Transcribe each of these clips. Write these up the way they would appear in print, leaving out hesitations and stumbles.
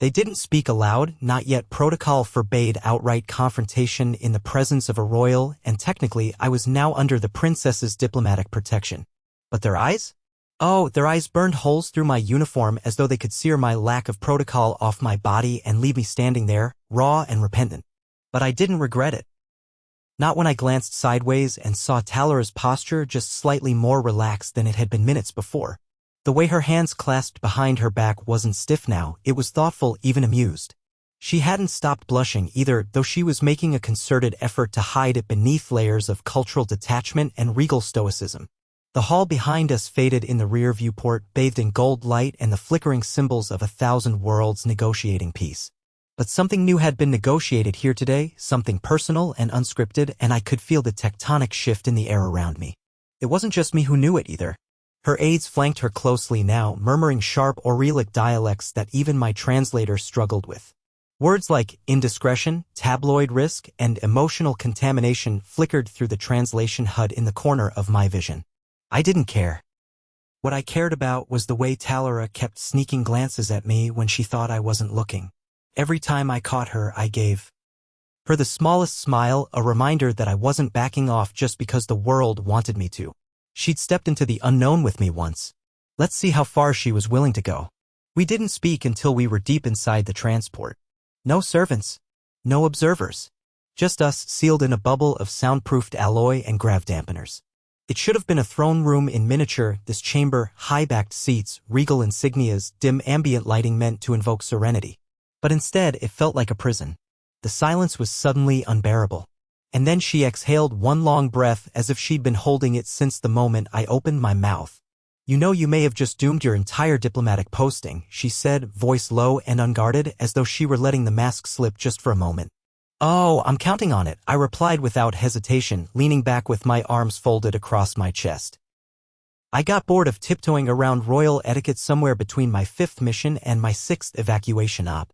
They didn't speak aloud, not yet. Protocol forbade outright confrontation in the presence of a royal, and technically I was now under the princess's diplomatic protection. But their eyes? Oh, their eyes burned holes through my uniform as though they could sear my lack of protocol off my body and leave me standing there, raw and repentant. But I didn't regret it. Not when I glanced sideways and saw Talyra's posture just slightly more relaxed than it had been minutes before. The way her hands clasped behind her back wasn't stiff now, it was thoughtful, even amused. She hadn't stopped blushing either, though she was making a concerted effort to hide it beneath layers of cultural detachment and regal stoicism. The hall behind us faded in the rear viewport, bathed in gold light and the flickering symbols of 1,000 worlds negotiating peace. But something new had been negotiated here today, something personal and unscripted, and I could feel the tectonic shift in the air around me. It wasn't just me who knew it either. Her aides flanked her closely now, murmuring sharp Aurelian dialects that even my translator struggled with. Words like indiscretion, tabloid risk, and emotional contamination flickered through the translation HUD in the corner of my vision. I didn't care. What I cared about was the way Talyra kept sneaking glances at me when she thought I wasn't looking. Every time I caught her, I gave her the smallest smile, a reminder that I wasn't backing off just because the world wanted me to. She'd stepped into the unknown with me once. Let's see how far she was willing to go. We didn't speak until we were deep inside the transport. No servants. No observers. Just us, sealed in a bubble of soundproofed alloy and grav dampeners. It should have been a throne room in miniature, this chamber, high-backed seats, regal insignias, dim ambient lighting meant to invoke serenity. But instead, it felt like a prison. The silence was suddenly unbearable. And then she exhaled one long breath as if she'd been holding it since the moment I opened my mouth. You know, you may have just doomed your entire diplomatic posting, she said, voice low and unguarded, as though she were letting the mask slip just for a moment. Oh, I'm counting on it, I replied without hesitation, leaning back with my arms folded across my chest. I got bored of tiptoeing around royal etiquette somewhere between my 5th mission and my 6th evacuation op.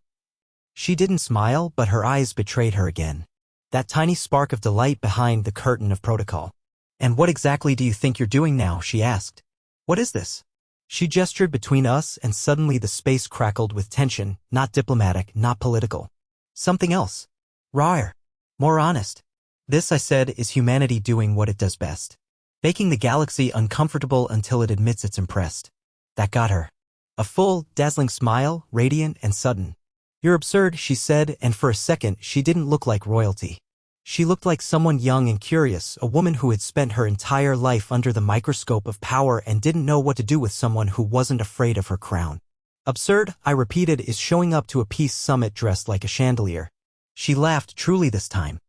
She didn't smile, but her eyes betrayed her again. That tiny spark of delight behind the curtain of protocol. And what exactly do you think you're doing now, she asked. What is this? She gestured between us and suddenly the space crackled with tension, not diplomatic, not political. Something else. Rawer. More honest. This, I said, is humanity doing what it does best. Making the galaxy uncomfortable until it admits it's impressed. That got her. A full, dazzling smile, radiant and sudden. You're absurd, she said, and for a second she didn't look like royalty. She looked like someone young and curious, a woman who had spent her entire life under the microscope of power and didn't know what to do with someone who wasn't afraid of her crown. Absurd, I repeated, is showing up to a peace summit dressed like a chandelier. She laughed truly this time.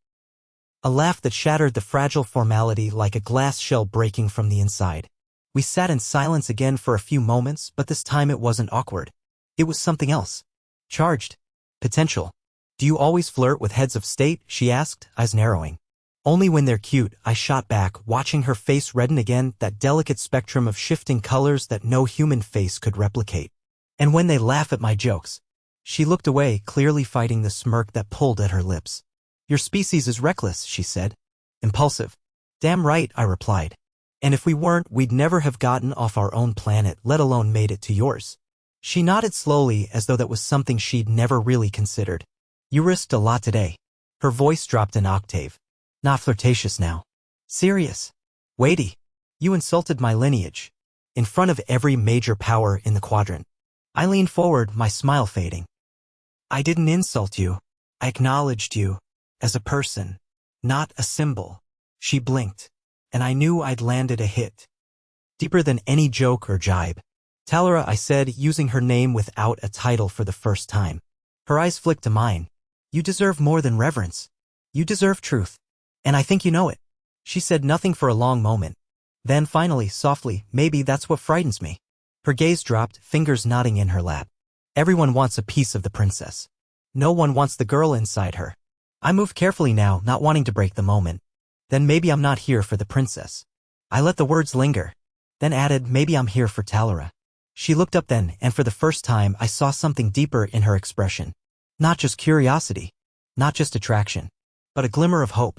A laugh that shattered the fragile formality like a glass shell breaking from the inside. We sat in silence again for a few moments, but this time it wasn't awkward. It was something else. Charged. Potential. Do you always flirt with heads of state? She asked, eyes narrowing. Only when they're cute, I shot back, watching her face redden again, that delicate spectrum of shifting colors that no human face could replicate. And when they laugh at my jokes. She looked away, clearly fighting the smirk that pulled at her lips. Your species is reckless, she said. Impulsive. Damn right, I replied. And if we weren't, we'd never have gotten off our own planet, let alone made it to yours. She nodded slowly as though that was something she'd never really considered. You risked a lot today. Her voice dropped an octave. Not flirtatious now. Serious. Weighty. You insulted my lineage. In front of every major power in the quadrant. I leaned forward, my smile fading. I didn't insult you. I acknowledged you. As a person. Not a symbol. She blinked. And I knew I'd landed a hit. Deeper than any joke or jibe. Talyra, I said, using her name without a title for the first time. Her eyes flicked to mine. You deserve more than reverence. You deserve truth. And I think you know it. She said nothing for a long moment. Then finally, softly, maybe that's what frightens me. Her gaze dropped, fingers knotting in her lap. Everyone wants a piece of the princess. No one wants the girl inside her. I moved carefully now, not wanting to break the moment. Then maybe I'm not here for the princess. I let the words linger. Then added, maybe I'm here for Talyra. She looked up then, and for the first time I saw something deeper in her expression. Not just curiosity. Not just attraction. But a glimmer of hope.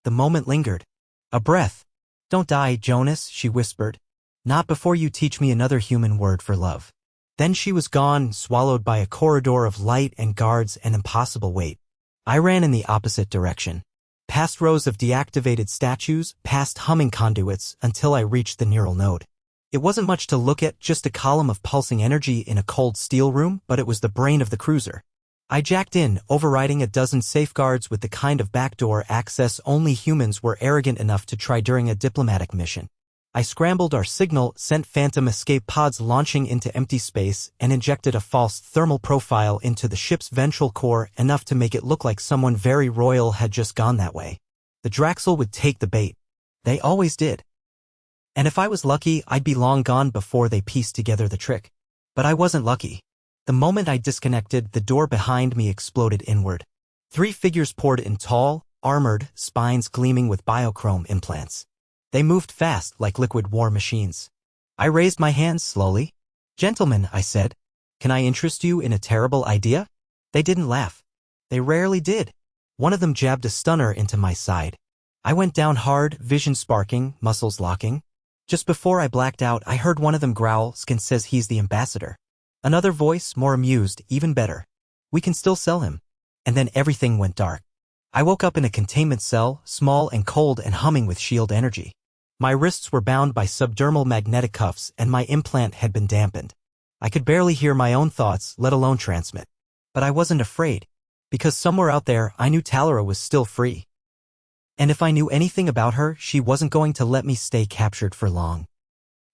The moment lingered. A breath. Don't die, Jonas, she whispered. Not before you teach me another human word for love. Then she was gone, swallowed by a corridor of light and guards and impossible weight. I ran in the opposite direction. Past rows of deactivated statues, past humming conduits, until I reached the neural node. It wasn't much to look at, just a column of pulsing energy in a cold steel room, but it was the brain of the cruiser. I jacked in, overriding a dozen safeguards with the kind of backdoor access only humans were arrogant enough to try during a diplomatic mission. I scrambled our signal, sent phantom escape pods launching into empty space, and injected a false thermal profile into the ship's ventral core, enough to make it look like someone very royal had just gone that way. The Draxel would take the bait. They always did. And if I was lucky, I'd be long gone before they pieced together the trick. But I wasn't lucky. The moment I disconnected, the door behind me exploded inward. 3 figures poured in, tall, armored, spines gleaming with biochrome implants. They moved fast, like liquid war machines. I raised my hands slowly. Gentlemen, I said, can I interest you in a terrible idea? They didn't laugh. They rarely did. One of them jabbed a stunner into my side. I went down hard, vision sparking, muscles locking. Just before I blacked out, I heard one of them growl, Skin says he's the ambassador. Another voice, more amused, even better. We can still sell him. And then everything went dark. I woke up in a containment cell, small and cold and humming with shield energy. My wrists were bound by subdermal magnetic cuffs and my implant had been dampened. I could barely hear my own thoughts, let alone transmit. But I wasn't afraid. Because somewhere out there, I knew Talyra was still free. And if I knew anything about her, she wasn't going to let me stay captured for long.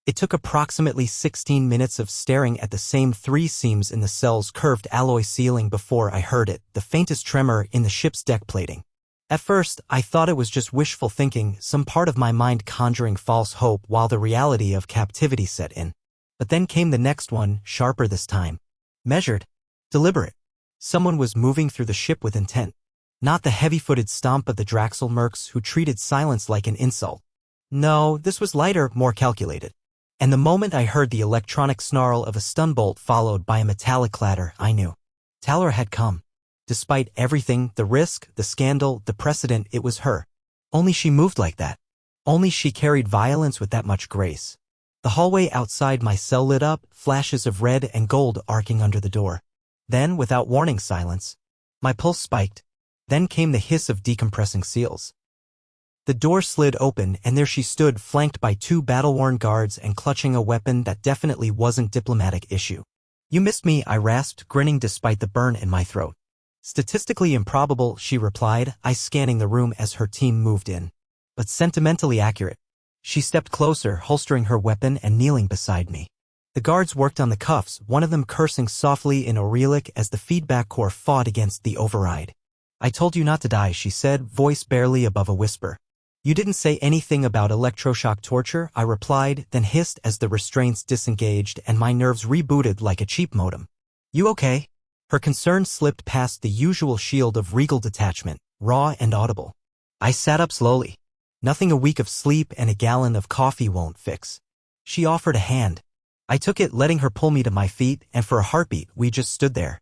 It took approximately 16 minutes of staring at the same 3 seams in the cell's curved alloy ceiling before I heard it, the faintest tremor in the ship's deck plating. At first, I thought it was just wishful thinking, some part of my mind conjuring false hope while the reality of captivity set in. But then came the next one, sharper this time. Measured. Deliberate. Someone was moving through the ship with intent. Not the heavy-footed stomp of the Draxel mercs who treated silence like an insult. No, this was lighter, more calculated. And the moment I heard the electronic snarl of a stun bolt followed by a metallic clatter, I knew. Talyra had come. Despite everything, the risk, the scandal, the precedent, it was her. Only she moved like that. Only she carried violence with that much grace. The hallway outside my cell lit up, flashes of red and gold arcing under the door. Then, without warning, silence. My pulse spiked. Then came the hiss of decompressing seals. The door slid open and there she stood, flanked by 2 battle-worn guards and clutching a weapon that definitely wasn't diplomatic issue. You missed me, I rasped, grinning despite the burn in my throat. Statistically improbable, she replied, eyes scanning the room as her team moved in. But sentimentally accurate. She stepped closer, holstering her weapon and kneeling beside me. The guards worked on the cuffs, one of them cursing softly in Aurelian as the feedback core fought against the override. I told you not to die, she said, voice barely above a whisper. You didn't say anything about electroshock torture, I replied, then hissed as the restraints disengaged and my nerves rebooted like a cheap modem. You okay? Her concern slipped past the usual shield of regal detachment, raw and audible. I sat up slowly. Nothing a week of sleep and a gallon of coffee won't fix. She offered a hand. I took it, letting her pull me to my feet, and for a heartbeat, we just stood there.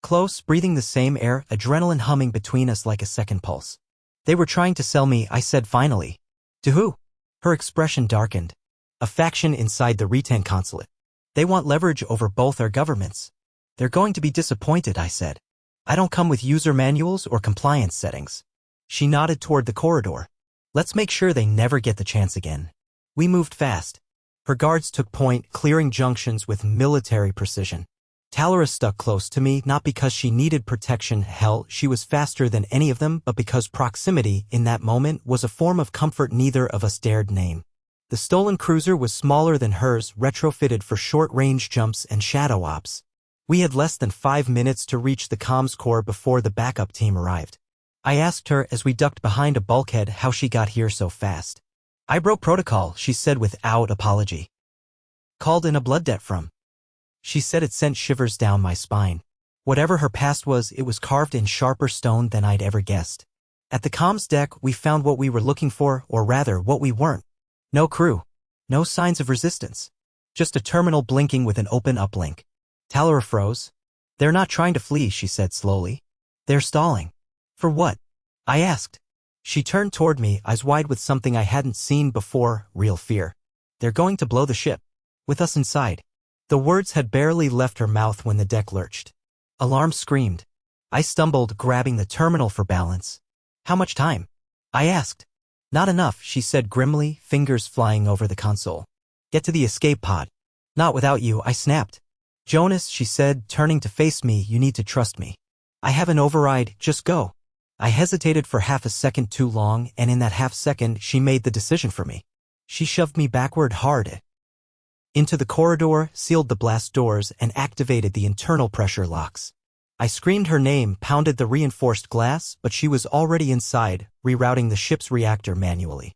Close, breathing the same air, adrenaline humming between us like a second pulse. They were trying to sell me, I said finally. To who? Her expression darkened. A faction inside the Retan consulate. They want leverage over both our governments. They're going to be disappointed, I said. I don't come with user manuals or compliance settings. She nodded toward the corridor. Let's make sure they never get the chance again. We moved fast. Her guards took point, clearing junctions with military precision. Talyra stuck close to me, not because she needed protection, hell, she was faster than any of them, but because proximity, in that moment, was a form of comfort neither of us dared name. The stolen cruiser was smaller than hers, retrofitted for short-range jumps and shadow ops. We had less than 5 minutes to reach the comms core before the backup team arrived. I asked her as we ducked behind a bulkhead how she got here so fast. I broke protocol, she said without apology. Called in a blood debt from. She said it sent shivers down my spine. Whatever her past was, it was carved in sharper stone than I'd ever guessed. At the comms deck, we found what we were looking for, or rather, what we weren't. No crew. No signs of resistance. Just a terminal blinking with an open uplink. Talyra froze. They're not trying to flee, she said slowly. They're stalling. For what? I asked. She turned toward me, eyes wide with something I hadn't seen before, real fear. They're going to blow the ship. With us inside. The words had barely left her mouth when the deck lurched. Alarm screamed. I stumbled, grabbing the terminal for balance. How much time? I asked. Not enough, she said grimly, fingers flying over the console. Get to the escape pod. Not without you, I snapped. Jonas, she said, turning to face me, you need to trust me. I have an override, just go. I hesitated for half a second too long, and in that half second, she made the decision for me. She shoved me backward hard into the corridor, sealed the blast doors, and activated the internal pressure locks. I screamed her name, pounded the reinforced glass, but she was already inside, rerouting the ship's reactor manually.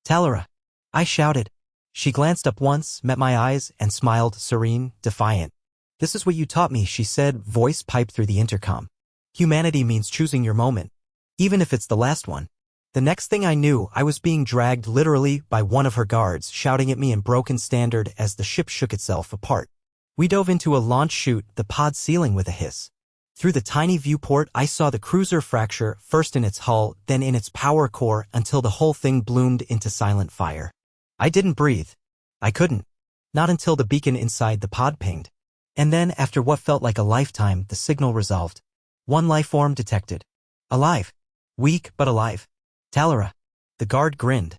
Talyra, I shouted. She glanced up once, met my eyes, and smiled, serene, defiant. This is what you taught me, she said, voice piped through the intercom. Humanity means choosing your moment, even if it's the last one. The next thing I knew, I was being dragged literally by one of her guards, shouting at me in broken standard as the ship shook itself apart. We dove into a launch chute, the pod sealing with a hiss. Through the tiny viewport, I saw the cruiser fracture, first in its hull, then in its power core, until the whole thing bloomed into silent fire. I didn't breathe. I couldn't. Not until the beacon inside the pod pinged. And then, after what felt like a lifetime, the signal resolved. One life form detected. Alive. Weak, but alive. Talyra. The guard grinned.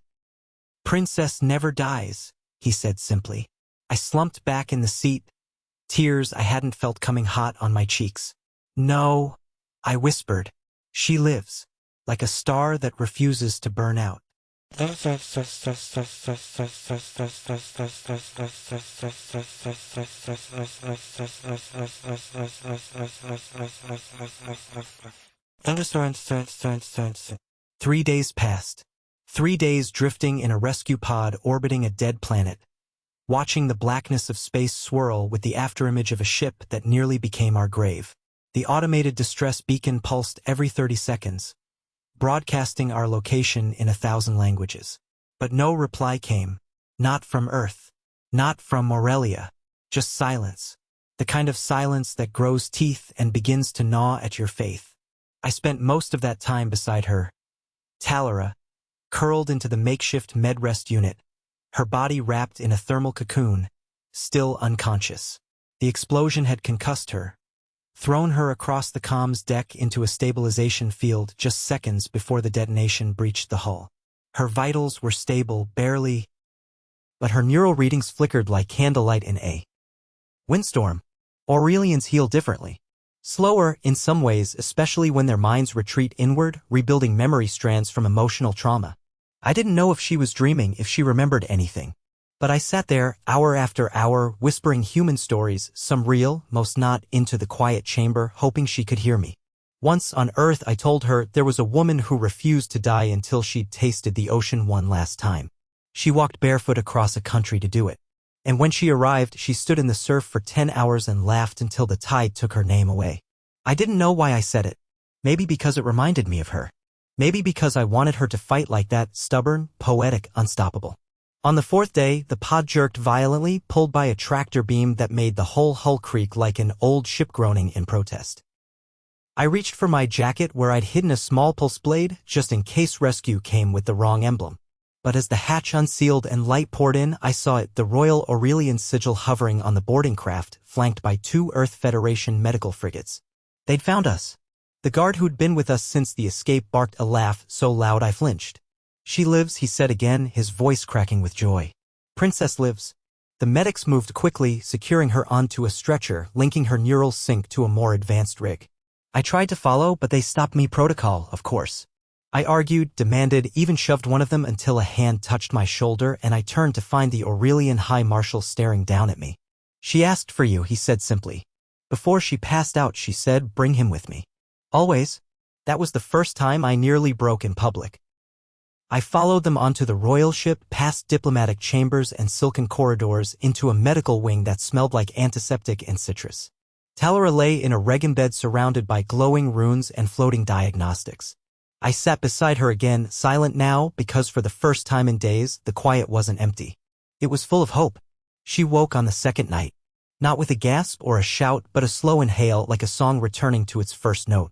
Princess never dies, he said simply. I slumped back in the seat, tears I hadn't felt coming hot on my cheeks. No, I whispered. She lives, like a star that refuses to burn out. Understand. 3 days passed. 3 days drifting in a rescue pod orbiting a dead planet, watching the blackness of space swirl with the afterimage of a ship that nearly became our grave. The automated distress beacon pulsed every 30 seconds, broadcasting our location in 1,000 languages. But no reply came. Not from Earth. Not from Aurelia. Just silence. The kind of silence that grows teeth and begins to gnaw at your faith. I spent most of that time beside her. Talyra, curled into the makeshift med-rest unit, her body wrapped in a thermal cocoon, still unconscious. The explosion had concussed her, thrown her across the comms deck into a stabilization field just seconds before the detonation breached the hull. Her vitals were stable, barely, but her neural readings flickered like candlelight in a windstorm. Aurelians heal differently. Slower, in some ways, especially when their minds retreat inward, rebuilding memory strands from emotional trauma. I didn't know if she was dreaming, if she remembered anything. But I sat there, hour after hour, whispering human stories, some real, most not, into the quiet chamber, hoping she could hear me. Once on Earth, I told her there was a woman who refused to die until she'd tasted the ocean one last time. She walked barefoot across a country to do it. And when she arrived, she stood in the surf for 10 hours and laughed until the tide took her name away. I didn't know why I said it. Maybe because it reminded me of her. Maybe because I wanted her to fight like that, stubborn, poetic, unstoppable. On the 4th day, the pod jerked violently, pulled by a tractor beam that made the whole hull creak like an old ship groaning in protest. I reached for my jacket where I'd hidden a small pulse blade, just in case rescue came with the wrong emblem. But as the hatch unsealed and light poured in, I saw it, the Royal Aurelian sigil hovering on the boarding craft, flanked by 2 Earth Federation medical frigates. They'd found us. The guard who'd been with us since the escape barked a laugh so loud I flinched. She lives, he said again, his voice cracking with joy. Princess lives. The medics moved quickly, securing her onto a stretcher, linking her neural sync to a more advanced rig. I tried to follow, but they stopped me. Protocol, of course. I argued, demanded, even shoved one of them until a hand touched my shoulder and I turned to find the Aurelian High Marshal staring down at me. She asked for you, he said simply. Before she passed out, she said, bring him with me. Always. That was the first time I nearly broke in public. I followed them onto the royal ship, past diplomatic chambers and silken corridors, into a medical wing that smelled like antiseptic and citrus. Talyra lay in a regan bed surrounded by glowing runes and floating diagnostics. I sat beside her again, silent now, because for the first time in days, the quiet wasn't empty. It was full of hope. She woke on the 2nd night. Not with a gasp or a shout, but a slow inhale like a song returning to its first note.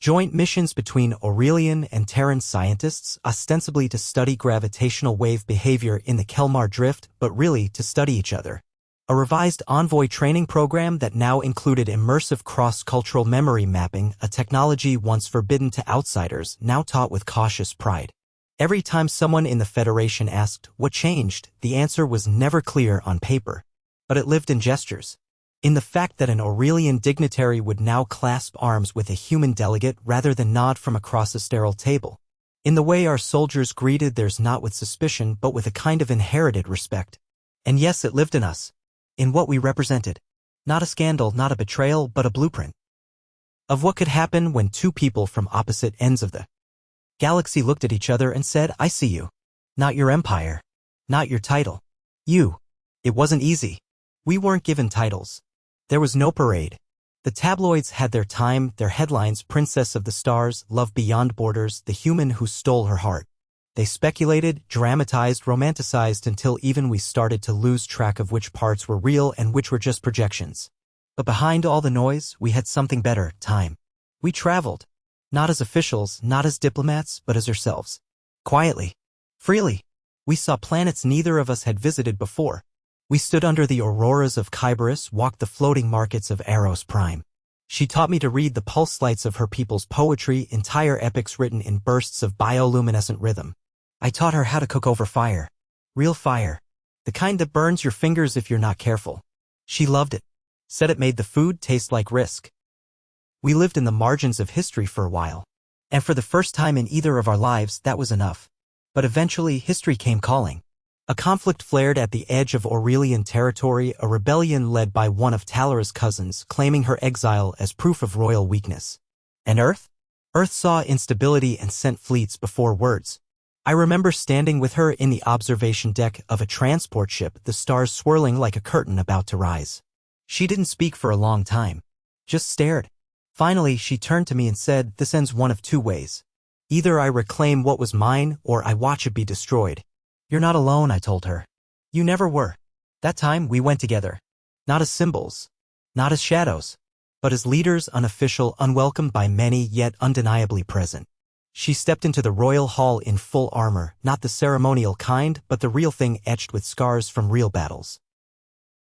Joint missions between Aurelian and Terran scientists, ostensibly to study gravitational wave behavior in the Kelmar drift, but really to study each other. A revised envoy training program that now included immersive cross-cultural memory mapping, a technology once forbidden to outsiders, now taught with cautious pride. Every time someone in the Federation asked what changed, the answer was never clear on paper. But it lived in gestures. In the fact that an Aurelian dignitary would now clasp arms with a human delegate rather than nod from across a sterile table. In the way our soldiers greeted theirs not with suspicion but with a kind of inherited respect. And yes, it lived in us. In what we represented. Not a scandal, not a betrayal, but a blueprint. Of what could happen when two people from opposite ends of the galaxy looked at each other and said, I see you. Not your empire. Not your title. You. It wasn't easy. We weren't given titles. There was no parade. The tabloids had their time, their headlines, Princess of the Stars, Love Beyond Borders, the human who stole her heart. They speculated, dramatized, romanticized until even we started to lose track of which parts were real and which were just projections. But behind all the noise, we had something better, time. We traveled. Not as officials, not as diplomats, but as ourselves. Quietly. Freely. We saw planets neither of us had visited before. We stood under the auroras of Kyberus, walked the floating markets of Eros Prime. She taught me to read the pulse lights of her people's poetry, entire epics written in bursts of bioluminescent rhythm. I taught her how to cook over fire. Real fire. The kind that burns your fingers if you're not careful. She loved it. Said it made the food taste like risk. We lived in the margins of history for a while. And for the first time in either of our lives, that was enough. But eventually, history came calling. A conflict flared at the edge of Aurelian territory, a rebellion led by one of Talyra's cousins, claiming her exile as proof of royal weakness. And Earth? Earth saw instability and sent fleets before words. I remember standing with her in the observation deck of a transport ship, the stars swirling like a curtain about to rise. She didn't speak for a long time. Just stared. Finally, she turned to me and said, this ends one of two ways. Either I reclaim what was mine, or I watch it be destroyed. You're not alone, I told her. You never were. That time, we went together. Not as symbols. Not as shadows. But as leaders, unofficial, unwelcomed by many, yet undeniably present. She stepped into the royal hall in full armor, not the ceremonial kind, but the real thing etched with scars from real battles.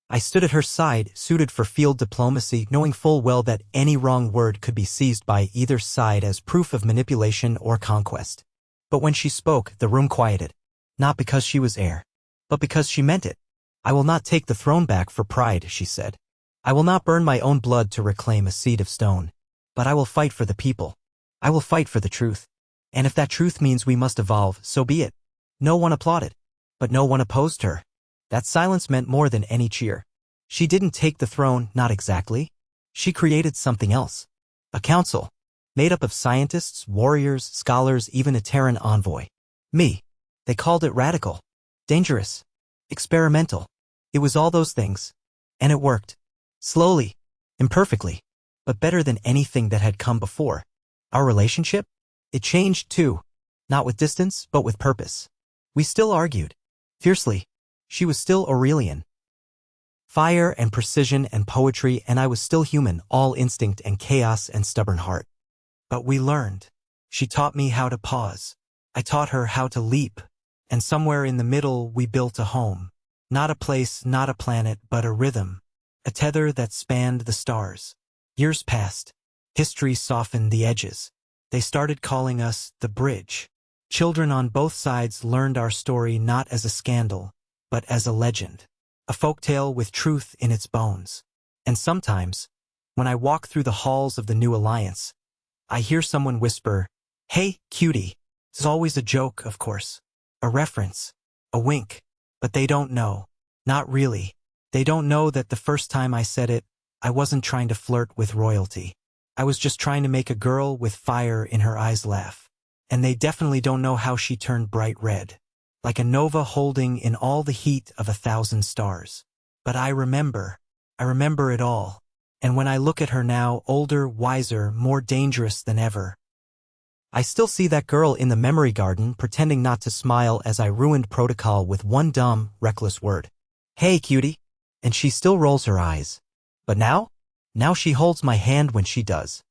I stood at her side, suited for field diplomacy, knowing full well that any wrong word could be seized by either side as proof of manipulation or conquest. But when she spoke, the room quieted. Not because she was heir, but because she meant it. I will not take the throne back for pride, she said. I will not burn my own blood to reclaim a seed of stone. But I will fight for the people. I will fight for the truth. And if that truth means we must evolve, so be it. No one applauded. But no one opposed her. That silence meant more than any cheer. She didn't take the throne, not exactly. She created something else. A council. Made up of scientists, warriors, scholars, even a Terran envoy. Me. They called it radical. Dangerous. Experimental. It was all those things. And it worked. Slowly. Imperfectly. But better than anything that had come before. Our relationship? It changed too. Not with distance, but with purpose. We still argued. Fiercely. She was still Aurelian. Fire and precision and poetry, and I was still human, all instinct and chaos and stubborn heart. But we learned. She taught me how to pause. I taught her how to leap. And somewhere in the middle we built a home. Not a place, not a planet, but a rhythm. A tether that spanned the stars. Years passed. History softened the edges. They started calling us the bridge. Children on both sides learned our story not as a scandal, but as a legend. A folktale with truth in its bones. And sometimes, when I walk through the halls of the new alliance, I hear someone whisper, "Hey, Cutie." It's always a joke, of course. A reference. A wink. But they don't know. Not really. They don't know that the first time I said it, I wasn't trying to flirt with royalty. I was just trying to make a girl with fire in her eyes laugh. And they definitely don't know how she turned bright red. Like a nova holding in all the heat of 1,000 stars. But I remember it all. And when I look at her now, older, wiser, more dangerous than ever, I still see that girl in the memory garden pretending not to smile as I ruined protocol with one dumb, reckless word. "Hey, Cutie." And she still rolls her eyes. But now she holds my hand when she does.